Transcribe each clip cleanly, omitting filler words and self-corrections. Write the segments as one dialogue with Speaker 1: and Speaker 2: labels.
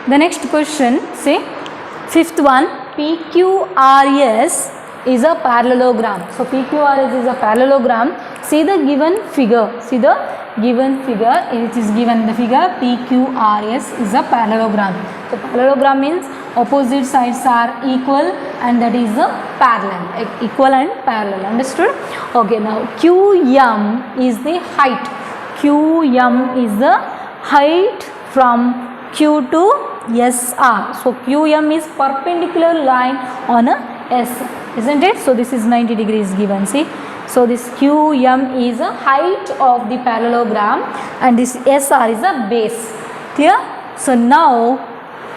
Speaker 1: The next question, say fifth one, PQRS is a parallelogram. So PQRS is a parallelogram. See the given figure. See the given figure. It is given the figure PQRS is a parallelogram. So parallelogram means opposite sides are equal and that is a parallel. Equal and parallel. Understood? Okay. Now QM is the height. QM is the height from Q to SR. So QM is perpendicular line on a S, isn't it? So this is 90 degrees given. See, so this QM is a height of the parallelogram and this SR is a base. Clear? So now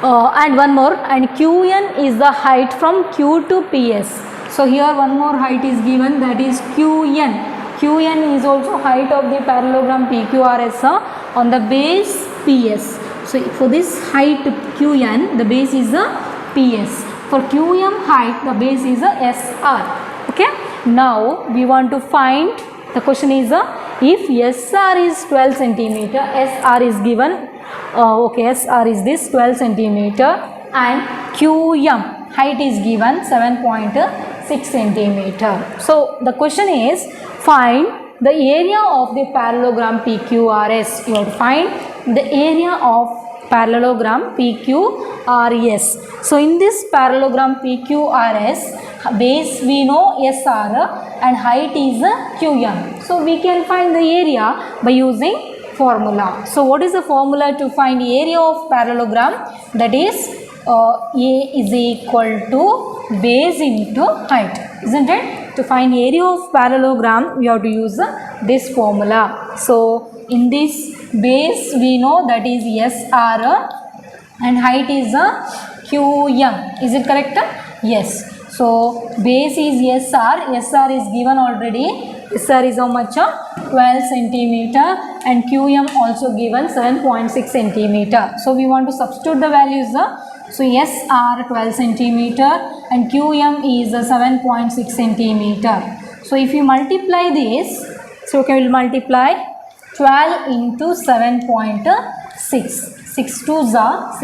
Speaker 1: and one more, and QN is the height from Q to PS. So here one more height is given, that is QN. QN is also height of the parallelogram PQRS on the base PS. So for this height QN, the base is a PS. For QM height, the base is a SR. Okay. Now we want to find, the question is if SR is 12 centimeter, SR is given. Okay, SR is this 12 centimeter and QM height is given 7.6 centimeter. So the question is, find the area of the parallelogram PQRS. You have to find the area of parallelogram PQRS. So in this parallelogram PQRS, base we know SR and height is QM. So we can find the area by using formula. So what is the formula to find the area of parallelogram? That is A is equal to base into height, isn't it? To find the area of parallelogram, we have to use this formula. So in this base we know that is SR and height is QM. Is it correct? Yes. So base is SR. SR is given already. SR is how much? 12 centimeter and QM also given 7.6 centimeter. So we want to substitute the values. So SR 12 centimeter and QM is 7.6 centimeter. So if you multiply this, so okay, we will multiply 12 into 7.6. 6 2s are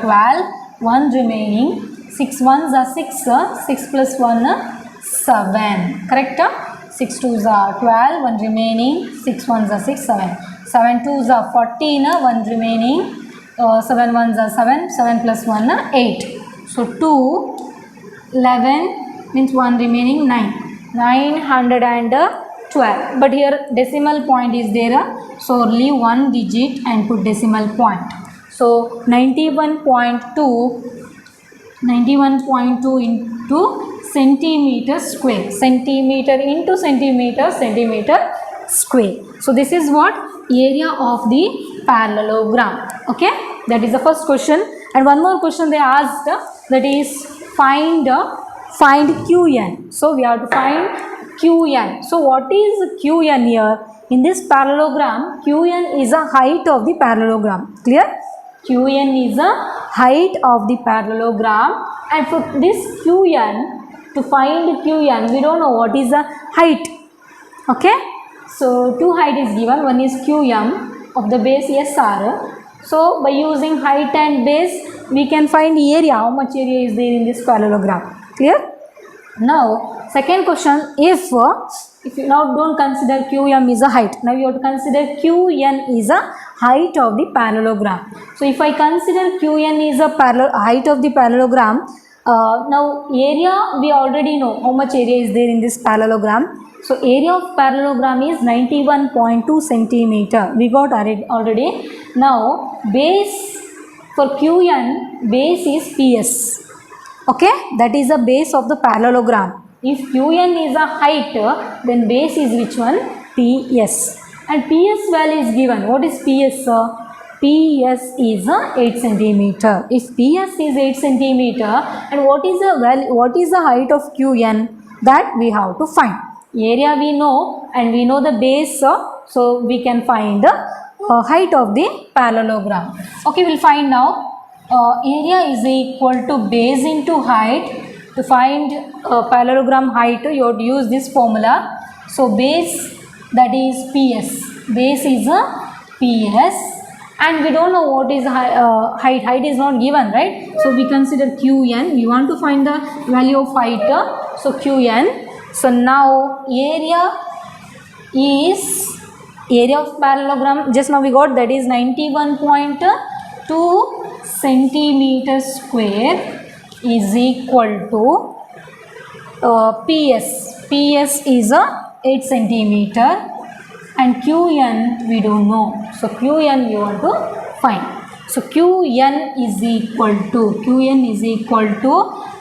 Speaker 1: 12, 1 remaining, 6 1s are 6, 6 plus 1 7, correct? 6 2s are 12, 1 remaining, 6 1s are 6, 7. 7 2s are 14, 1 remaining, 7 1s are 7, 7 plus 1 8. So 2, 11 means 1 remaining, 9. 912. But here decimal point is there, so only one digit and put decimal point. So 91.2 into centimeter square. Centimeter into centimeter, centimeter square. So this is what area of the parallelogram. Okay, that is the first question. And one more question they asked, that is find QN. So we have to find QN. So what is QN here? In this parallelogram, QN is a height of the parallelogram. Clear? QN is a height of the parallelogram, and for this QN, to find QN, we don't know what is the height. Okay? So two height is given. One is QM of the base SR. So by using height and base, we can find the area, how much area is there in this parallelogram. Clear? Now second question, if you now don't consider QM is a height, now you have to consider QN is a height of the parallelogram. So if I consider QN is a height of the parallelogram, now area we already know how much area is there in this parallelogram. So area of parallelogram is 91.2 centimeter. We got already. Now base for QN, base is PS. Okay, that is the base of the parallelogram. If QN is a height, then base is which one? PS. And PS value is given. What is PS? PS is 8 centimeter. If PS is 8 centimeter, and what is the value? What is the height of QN? That we have to find. Area we know, and we know the base, so we can find the height of the parallelogram. Okay, we'll find now. Area is equal to base into height. To find parallelogram height, you have to use this formula. So base, that is PS. Base is a PS and we don't know what is height. Height is not given, right? So we consider Qn. We want to find the value of height. So Qn. So now area of parallelogram. Just now we got that is 91.2 centimeter square is equal to PS. PS is 8 centimeter. And Qn we don't know. So Qn we want to find. So Qn is equal to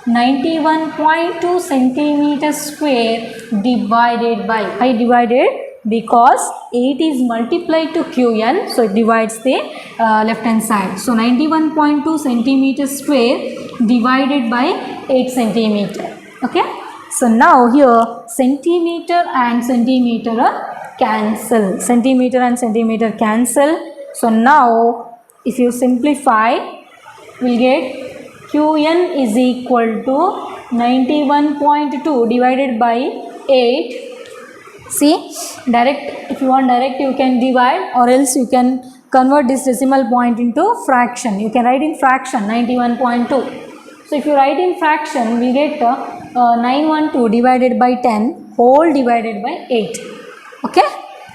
Speaker 1: 91.2 centimeter square divided by, I divided because 8 is multiplied to Qn, so it divides the left hand side. So 91.2 centimeter square divided by 8 centimeter. Okay. So now here centimeter and centimeter cancel. Centimeter and centimeter cancel. So now if you simplify, we'll get Qn is equal to 91.2 divided by 8. See, direct, if you want direct you can divide, or else you can convert this decimal point into fraction. You can write in fraction 91.2. So if you write in fraction, we get 912 divided by 10 whole divided by 8. Okay,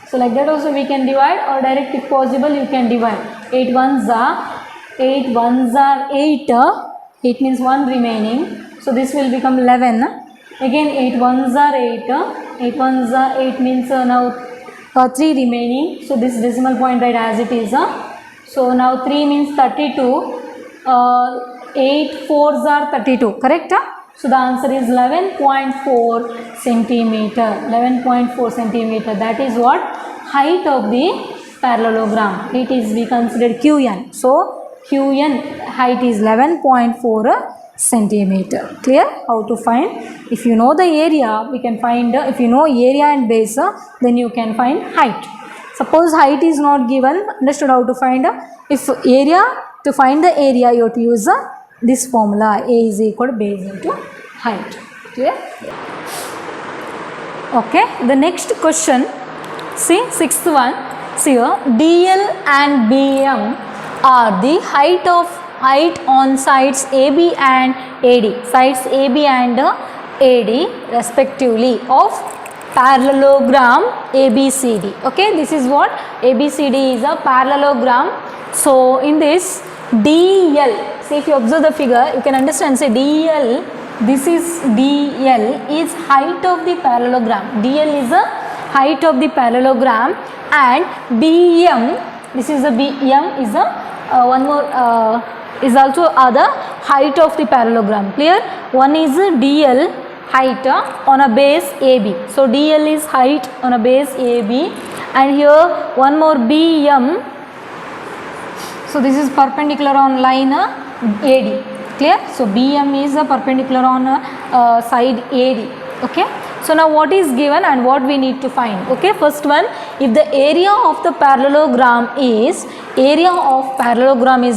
Speaker 1: so like that also we can divide, or direct if possible you can divide. 8 ones are 8 means 1 remaining, so this will become 11. Again 8 ones are 8 means now 3 remaining, so this decimal point right as it is. So now 3 means 32, 8 fours are 32, correct? So the answer is 11.4 centimeter. 11.4 centimeter. That is what height of the parallelogram. It is, we consider Qn. So Qn height is 11.4 centimeter. Clear? How to find? If you know the area, we can find. If you know area and base, then you can find height. Suppose height is not given. Understood how to find? If area, to find the area, you have to use this formula. A is equal to base into height. Clear? Okay. The next question. See, sixth one. See here, DL and BM are the height on sides AB and AD. Sides AB and AD respectively of parallelogram ABCD. Okay. This is what ABCD is, a parallelogram. So in this DL, see if you observe the figure, you can understand. Say DL, this is DL is height of the parallelogram. DL is a height of the parallelogram, and BM, this is a BM is a one more is also other height of the parallelogram. Clear? One is DL height on a base AB. So DL is height on a base AB, and here one more BM. So this is perpendicular on line AD. Clear? So BM is a perpendicular on side AD. Okay. So now what is given and what we need to find? Okay. First one, if the area of the parallelogram is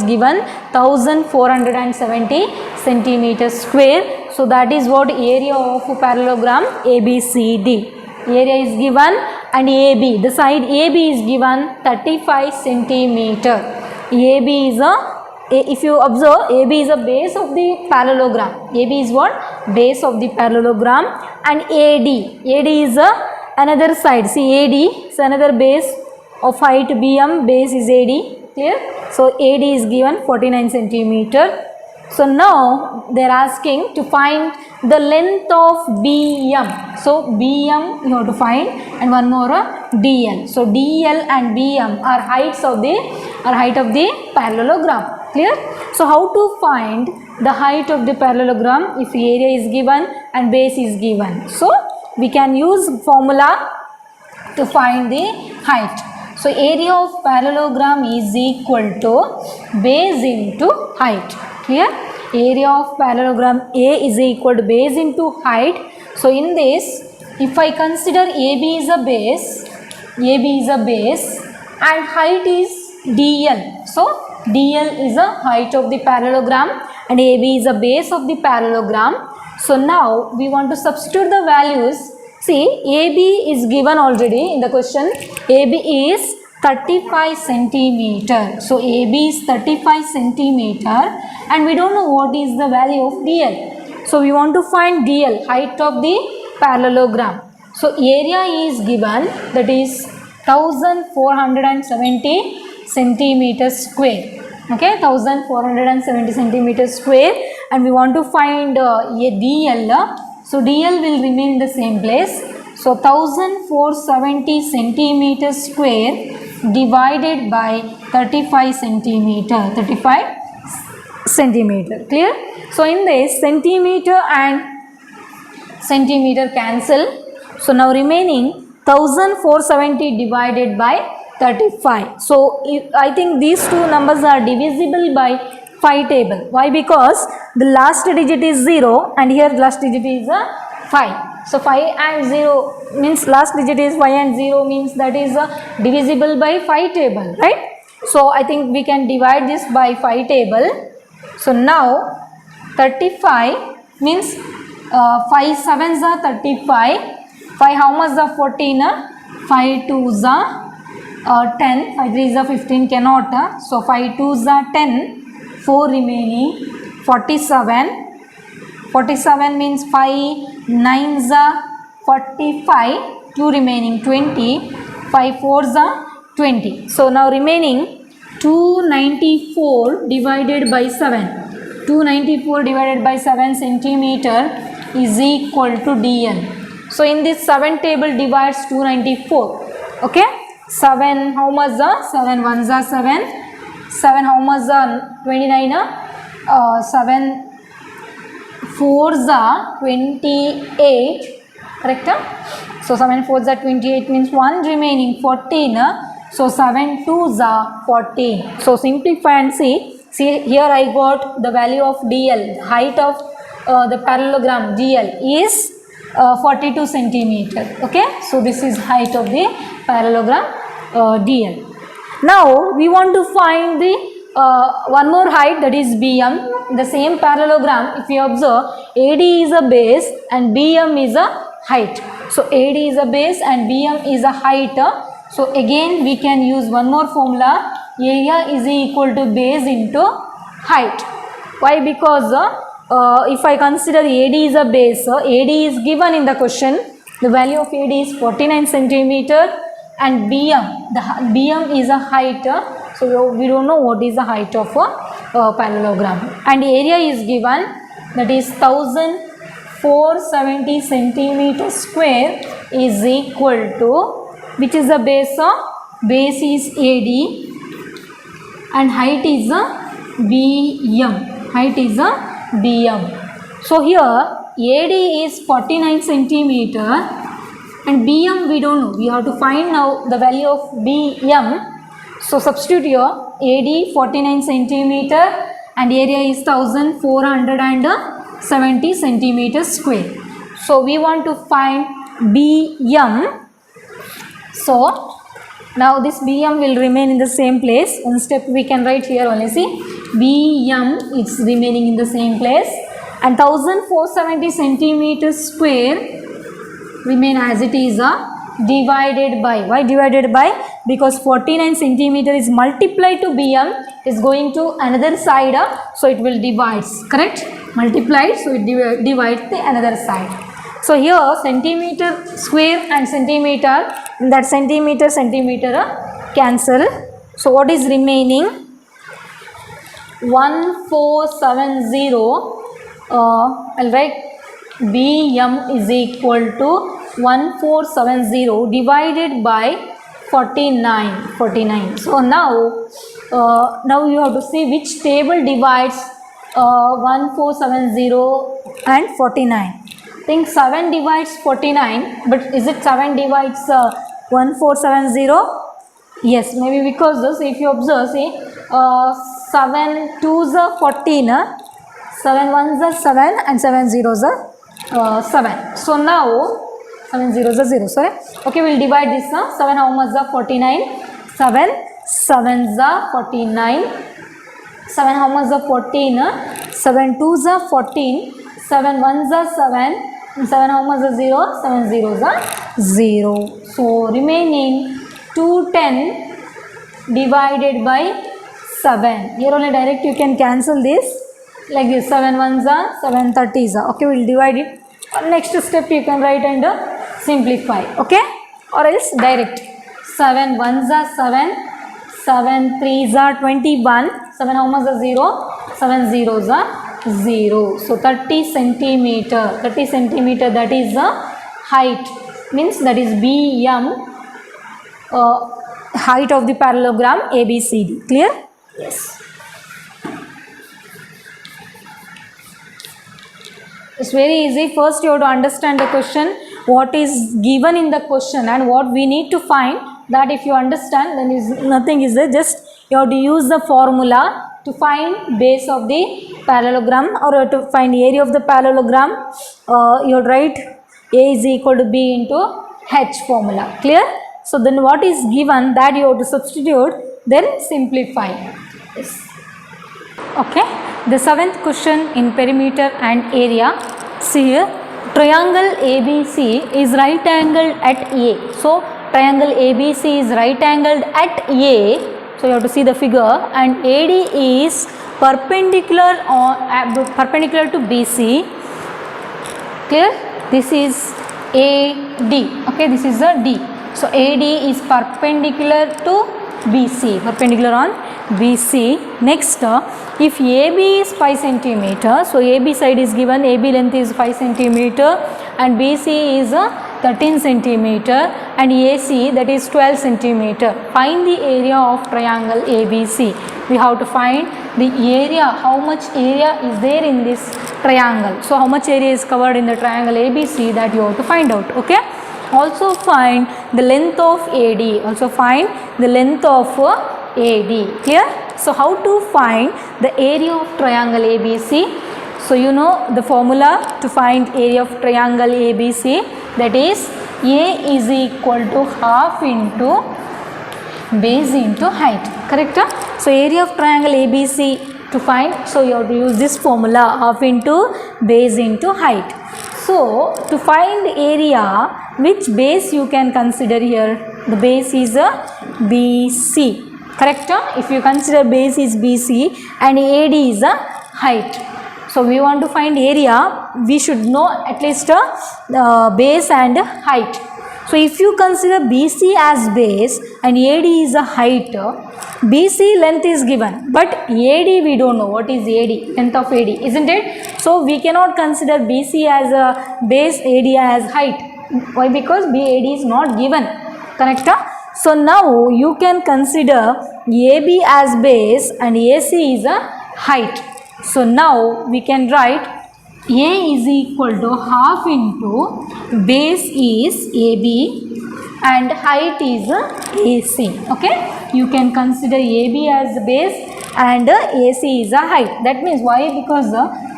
Speaker 1: given 1470 centimeters square. So that is what area of parallelogram ABCD. Area is given, and AB, the side AB is given 35 centimeter. AB is if you observe, AB is a base of the parallelogram. AB is what? Base of the parallelogram. And AD is another side. See, AD is another base of height BM, base is AD. Clear? So AD is given 49 centimeter. So now they are asking to find the length of BM. So BM you have to find, and one more DL. So DL and BM are height of the parallelogram. Clear? So how to find the height of the parallelogram if area is given and base is given? So we can use formula to find the height. So area of parallelogram is equal to base into height. Clear? Area of parallelogram A is equal to base into height. So in this, if I consider AB is a base and height is DL. So DL is a height of the parallelogram and AB is a base of the parallelogram. So now we want to substitute the values. See, AB is given already in the question. AB is 35 centimeter. So AB is 35 centimeter and we don't know what is the value of DL. So we want to find DL, height of the parallelogram. So area is given, that is 1470 centimeters square. Okay, 1470 centimeters square, and we want to find a DL. So DL will remain in the same place. So 1470 centimeters square divided by 35 centimeter. Clear? So in this, centimeter and centimeter cancel. So now remaining 1470 divided by 35. So I think these two numbers are divisible by 5 table. Why? Because the last digit is 0 and here last digit is 5. So 5 and 0 means last digit is 5 and 0 means that is divisible by 5 table, right? So I think we can divide this by 5 table. So now 35 means 5 sevens are 35. 5 how much are 14? 5 twos are 10. 5 threes are 15 cannot. So 5 twos are 10. 4 remaining 47. 47 means 5 nines are 45. 2 remaining 20. 5 fours are 20. So now remaining 294 divided by 7. 294 divided by 7 centimeter is equal to DL. So in this 7 table divides 294. Okay. 7 how much are? 7 ones are 7. 7 how much are? 29. 7 fours are 28. Correct? So 7 fours are 28 means 1 remaining 14. So 7 twos are 14. So simplify and see. See here I got the value of DL. Height of the parallelogram DL is 42 centimeter. Okay. So this is height of the parallelogram DL. Now we want to find the one more height, that is BM. The same parallelogram, if you observe, AD is a base and BM is a height. So AD is a base and BM is a height. So again we can use one more formula. Area is equal to base into height. Why? Because if I consider AD is a base, AD is given in the question. The value of AD is 49 centimeter and BM, the BM is a height. So we don't know what is the height of a parallelogram. And area is given, that is 1470 centimeters square is equal to, which is the base? Base is AD and height is BM. Height is BM. So here AD is 49 centimeter and BM we don't know. We have to find now the value of BM. So substitute here AD 49 centimeter and area is 1470 centimeters square. So we want to find BM. So now this BM will remain in the same place. One step we can write here only. See, BM is remaining in the same place and 1470 centimeters square remain as it is divided by. Why divided by? Because 49 centimeter is multiplied to BM is going to another side. So it will divide. Correct? Multiplied. So it divides the another side. So here centimeter square and centimeter, that centimeter cancel. So what is remaining? 1470. I'll write BM is equal to 1470 divided by 49. So now you have to see which table divides 1470 and 49. I think 7 divides 49, but is it 7 divides 1470? Yes, maybe because this, if you observe, see 7 twos are 14, 7 ones are 7 and 7 zeros are 7. So now 7 zeros are 0, sorry. Okay, we'll divide this. 7 how much are 49? 7 sevens are 49. 7 how much are 14? 7 twos are 14. 7 ones are 7. And 7 how much are 0? 7 zeros are 0. So remaining 210 divided by 7. Here only direct you can cancel this like this. 7 ones are 7 30s are. Okay, we'll divide it. Next step you can write and simplify. Okay, or else direct. 7 ones are 7, 7 threes are 21. 7 how much are 0? 7 zeros are 0. So 30 centimeter. 30 centimeter, that is the height. Means that is BM. Height of the parallelogram ABCD. Clear? Yes. It's very easy. First you have to understand the question, what is given in the question and what we need to find. That if you understand, then is nothing is there. Just you have to use the formula to find base of the parallelogram, or to find area of the parallelogram. You have to write A is equal to B into H formula. Clear? So then what is given, that you have to substitute, then simplify. Yes. Okay. The 7th question in perimeter and area. See here, triangle ABC is right angled at A. So triangle ABC is right angled at A. So you have to see the figure, and AD is perpendicular to BC. Clear? This is AD. Okay, this is a D. So AD is perpendicular to BC, perpendicular on BC. Next, if AB is 5 centimeter, so AB side is given, AB length is 5 centimeter and BC is 13 centimeter and AC, that is 12 centimeter. Find the area of triangle ABC. We have to find the area, how much area is there in this triangle. So how much area is covered in the triangle ABC, that you have to find out. Okay. Also find the length of AD. Also find the length of AD. Clear? So how to find the area of triangle ABC? So you know the formula to find area of triangle ABC, that is A is equal to half into base into height. Correct? So area of triangle ABC to find, so you have to use this formula, half into base into height. So to find area, which base you can consider here? The base is a BC. Correct? If you consider base is BC and AD is a height. So we want to find area, we should know at least base and height. So if you consider BC as base and AD is a height, BC length is given, but AD we don't know what is AD, length of AD, isn't it? So we cannot consider BC as a base, AD as height. Why? Because AD is not given. Correct? So now you can consider AB as base and AC is a height. So now we can write A is equal to half into base is AB and height is AC. Okay, you can consider AB as the base and AC is a height. That means why? Because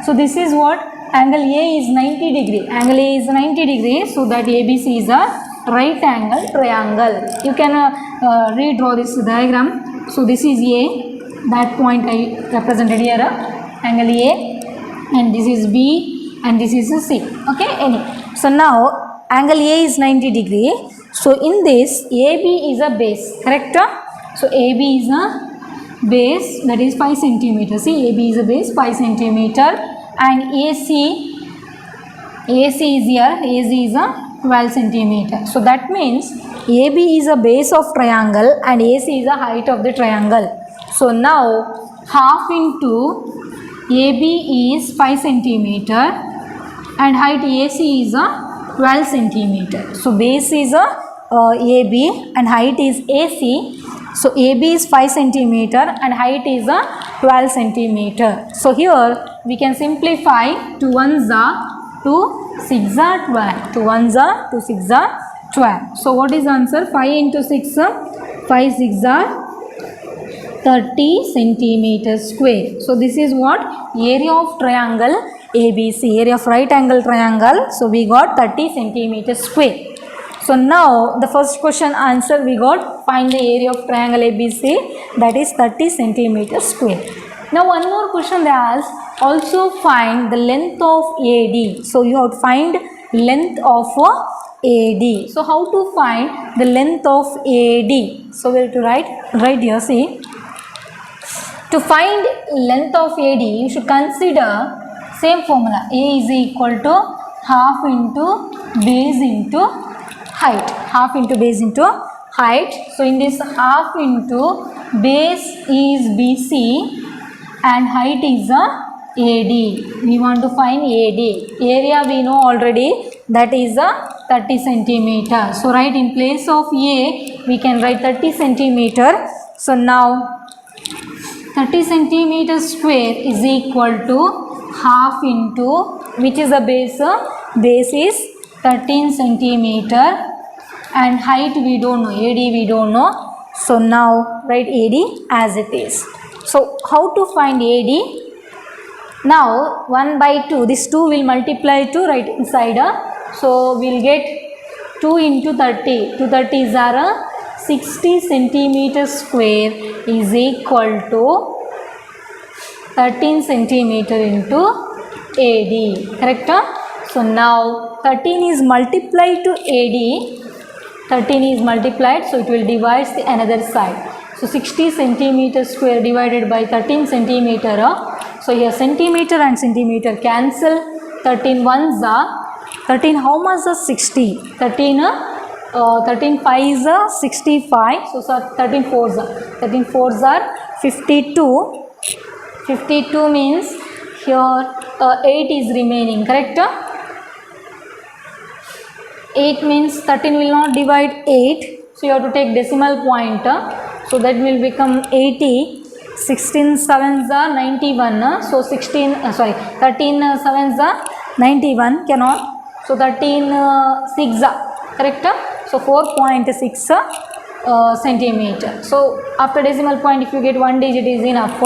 Speaker 1: so this is what angle A is 90 degree. Angle A is 90 degree, so that ABC is a right angle triangle. You can redraw this diagram. So this is A. That point I represented here, angle A, and this is B, and this is C. Okay, any. So now angle A is 90 degree. So in this AB is a base, correct? So AB is a base, that is 5 centimeter. See, AB is a base 5 centimeter and AC is here, AC is a 12 centimeter. So that means AB is a base of triangle and AC is a height of the triangle. So now half into AB is 5 centimeter and height AC is a 12 centimeter. So base is a AB and height is AC. So AB is 5 centimeter and height is a 12 centimeter. So here we can simplify 2 ones are 2, 6 are 12. 2 ones are 2, 6 are 12. So what is the answer? 5 into 6, 5 6 are 30 centimeter square. So this is what? Area of triangle ABC, area of right angle triangle. So we got 30 centimeter square. So now the first question answer we got, find the area of triangle ABC, that is 30 centimeter square. Now one more question they ask, also find the length of AD. So you have to find length of AD. So how to find the length of AD? So we have to write here, see. To find length of AD, you should consider same formula. A is equal to half into base into height. Half into base into height. So in this half into base is BC and height is AD. We want to find AD. Area we know already, that is 30 centimeter. So right in place of A we can write 30 centimeter. So now 30 centimeter square is equal to half into, which is the base? Base is 13 centimeter and height we don't know, AD we don't know. So now write AD as it is. So how to find AD? Now 1 by 2, this 2 will multiply to right inside. So we'll get 2 into 30. 2 30s are 60 centimeter square is equal to 13 centimeter into AD. Correct? So now 13 is multiplied to AD. 13 is multiplied, so it will divide the another side. So 60 centimeter square divided by 13 centimeter. So here centimeter and centimeter cancel. 13 ones are 13. How much is 60? 13 5s are 65. So 13 4s are 13 4s are 52. 52 means here 8 is remaining. Correct? 8 means 13 will not divide 8. So you have to take decimal point. So that will become 80. 16 7s are 91. So 13 7s are 91. Cannot. So 13 6 are correct. So 4.6 centimeter. So after decimal point, if you get one digit is enough.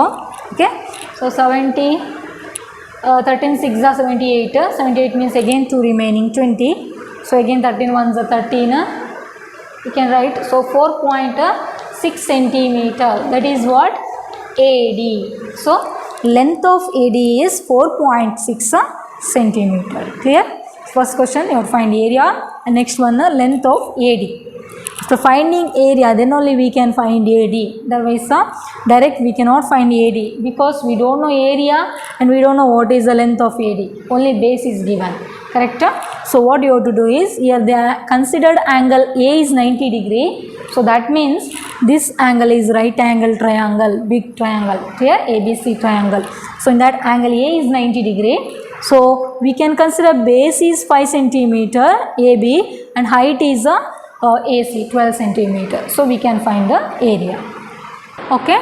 Speaker 1: Okay. So 70. 13 6 are 78. 78 means again 2 remaining 20. So again 13 ones are 13. You can write. So 4.6 centimeter. That is what? AD. So length of AD is 4.6 centimeter. Clear? First question you have to find area, and next one the length of AD. After finding area, then only we can find AD. Otherwise direct we cannot find AD because we don't know area and we don't know what is the length of AD. Only base is given. Correct? So what you have to do is, here the considered angle A is 90 degree. So that means this angle is right angle triangle, big triangle. Here ABC triangle. So in that angle A is 90 degree. So we can consider base is 5 centimeter AB and height is AC 12 centimeter. So we can find the area. Okay.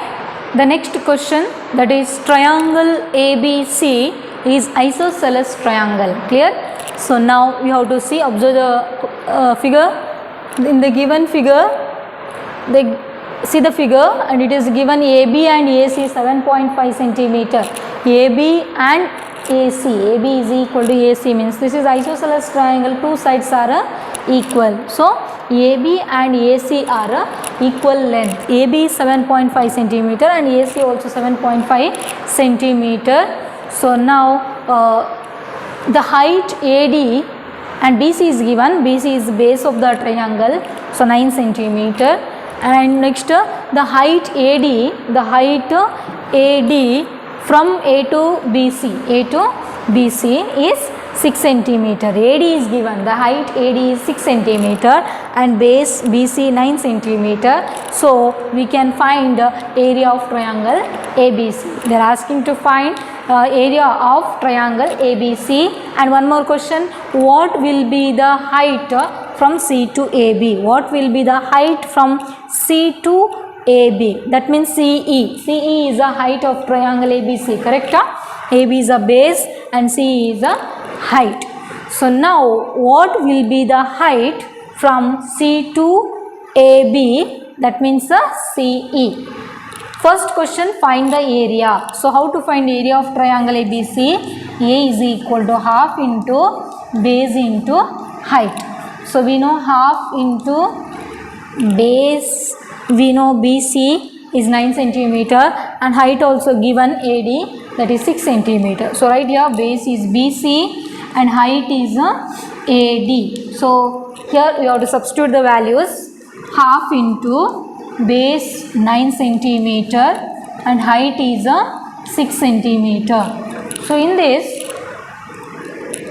Speaker 1: The next question, that is triangle ABC is isosceles triangle. Clear? So now we have to see, observe the figure. In the given figure, they see the figure and it is given AB and AC 7.5 centimeter. AB and AC. AB is equal to AC means this is isosceles triangle. Two sides are equal. So AB and AC are equal length. AB is 7.5 centimeter and AC also 7.5 centimeter. So now the height AD and BC is given. BC is base of the triangle. So 9 centimeter. And next the height AD. The height AD from A to BC. A to BC is 6 centimeter. AD is given. The height AD is 6 centimeter and base BC 9 centimeter. So we can find area of triangle ABC. They are asking to find area of triangle ABC. And one more question, what will be the height from C to AB? What will be the height from C to AB? That means CE. CE is the height of triangle ABC. Correct? AB is a base and CE is a height. So now what will be the height from C to AB? That means CE. First question, find the area. So how to find area of triangle ABC? A is equal to half into base into height. So we know half into base, we know BC is 9 centimeter and height also given AD, that is 6 centimeter. So right here base is BC and height is AD. So here you have to substitute the values. Half into base 9 centimeter and height is 6 centimeter. So in this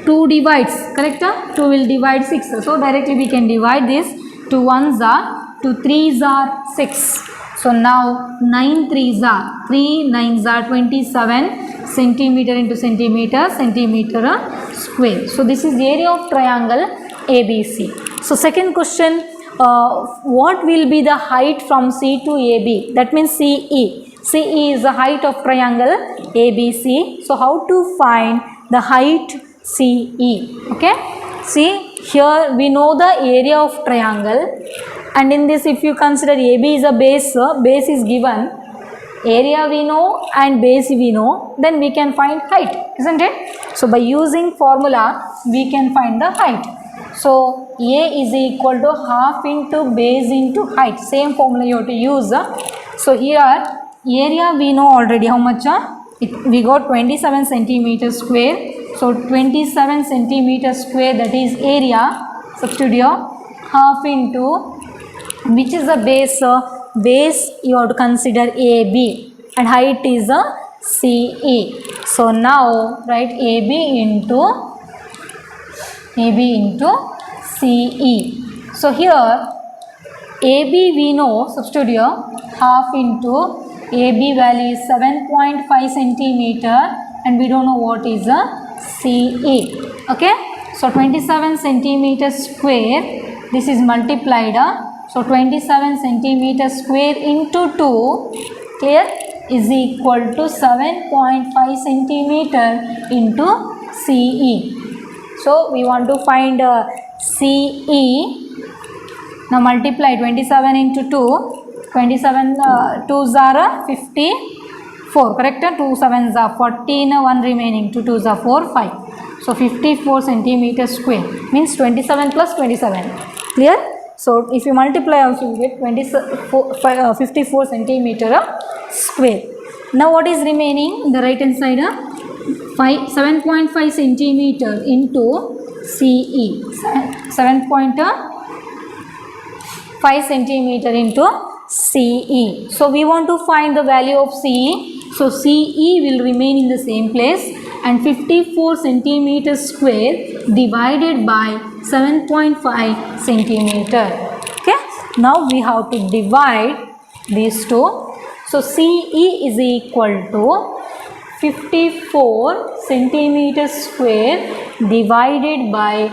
Speaker 1: 2 divides, correct? 2 will divide 6. So directly we can divide this. 2 1s are, 2 3s are 6. So now 9 3s are, 3 9s are 27 centimeter into centimeter, centimeter square. So this is the area of triangle ABC. So second question, what will be the height from C to AB? That means CE. CE is the height of triangle ABC. So how to find the height CE? Okay. See, here we know the area of triangle, and in this if you consider AB is a base, base is given, area we know and base we know, then we can find height, isn't it? So by using formula we can find the height. So A is equal to half into base into height, same formula you have to use. So here area we know already how much, we got 27 centimeter square. So 27 centimeter square, that is area. Substitute here, half into, which is the base, base you have to consider AB, and height is CE. So now write AB into CE. So here AB we know, substitute here, half into AB value is 7.5 centimeter and we don't know what is CE. Okay, so 27 centimeter square, this is multiplied, so 27 centimeter square into 2, clear, is equal to 7.5 centimeter into CE. So we want to find CE. Now multiply 27 into 2, 27 2s are 54, correct? 2 7s are 14, 1 remaining, 2 2s are 4, 5. So 54 centimeter square means 27 plus 27, clear? So if you multiply also you get 54 centimeter square. Now what is remaining in the right hand side? 7.5 centimeter into CE, 7.5 centimeter into CE. So we want to find the value of CE. So CE will remain in the same place, and 54 centimeter square divided by 7.5 centimeter. Okay. Now we have to divide these two. So CE is equal to 54 centimeter square divided by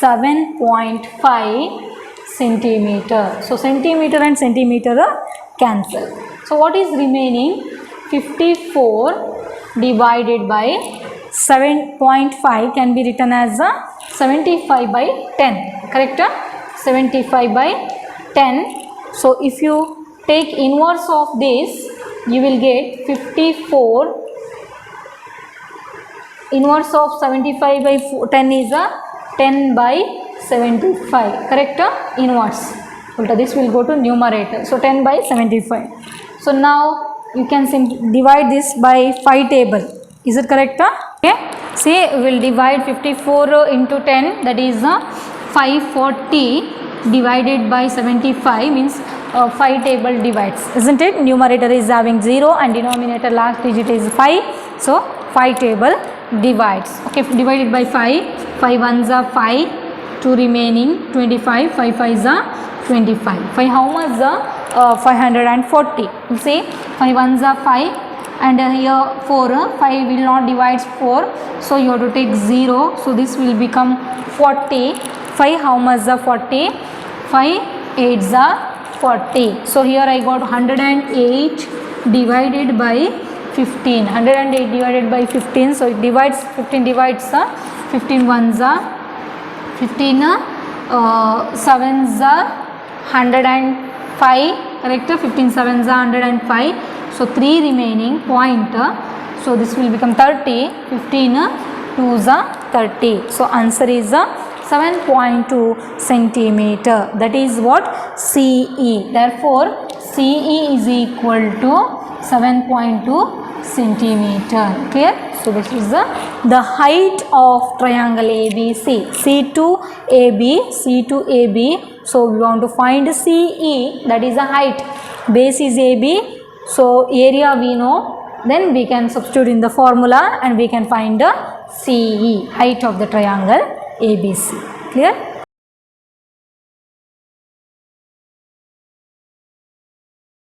Speaker 1: 7.5 centimeter. So centimeter and centimeter are cancel. So what is remaining? 54 divided by 7.5 can be written as 75 by 10, correct? 75 by 10. So if you take inverse of this, you will get 54. Inverse of 75 by 10 is 10 by 75, correct? Inverse. This will go to numerator. So 10 by 75. So now you can divide this by 5 table. Is it correct? Okay. See, we will divide 54 into 10, that is 540 divided by 75 means 5 table divides, isn't it? Numerator is having 0 and denominator last digit is 5. So 5 table divides. Okay, divided by 5. 5 ones are 5, 2 remaining 25, 5 5s are 25. 5 how much? 540. You see, 5 ones are 5 and here 4. 5 will not divide 4, so you have to take 0. So this will become 40. 5 how much? 40. 5 8s are 40. So here I got 108 divided by 15. 108 divided by 15. So it divides, 15 divides 15 ones are 15, 7s are 105, correct? 15 7s are 105. So 3 remaining point. So this will become 30. 15 2s are 30. So answer is 7.2 centimeter. That is what? CE. Therefore, CE is equal to 7.2 centimeter. Clear? So this is the height of triangle ABC. C2AB, C2AB. So we want to find CE, that is the height. Base is AB. So area we know. Then we can substitute in the formula and we can find the CE, height of the triangle ABC. Clear?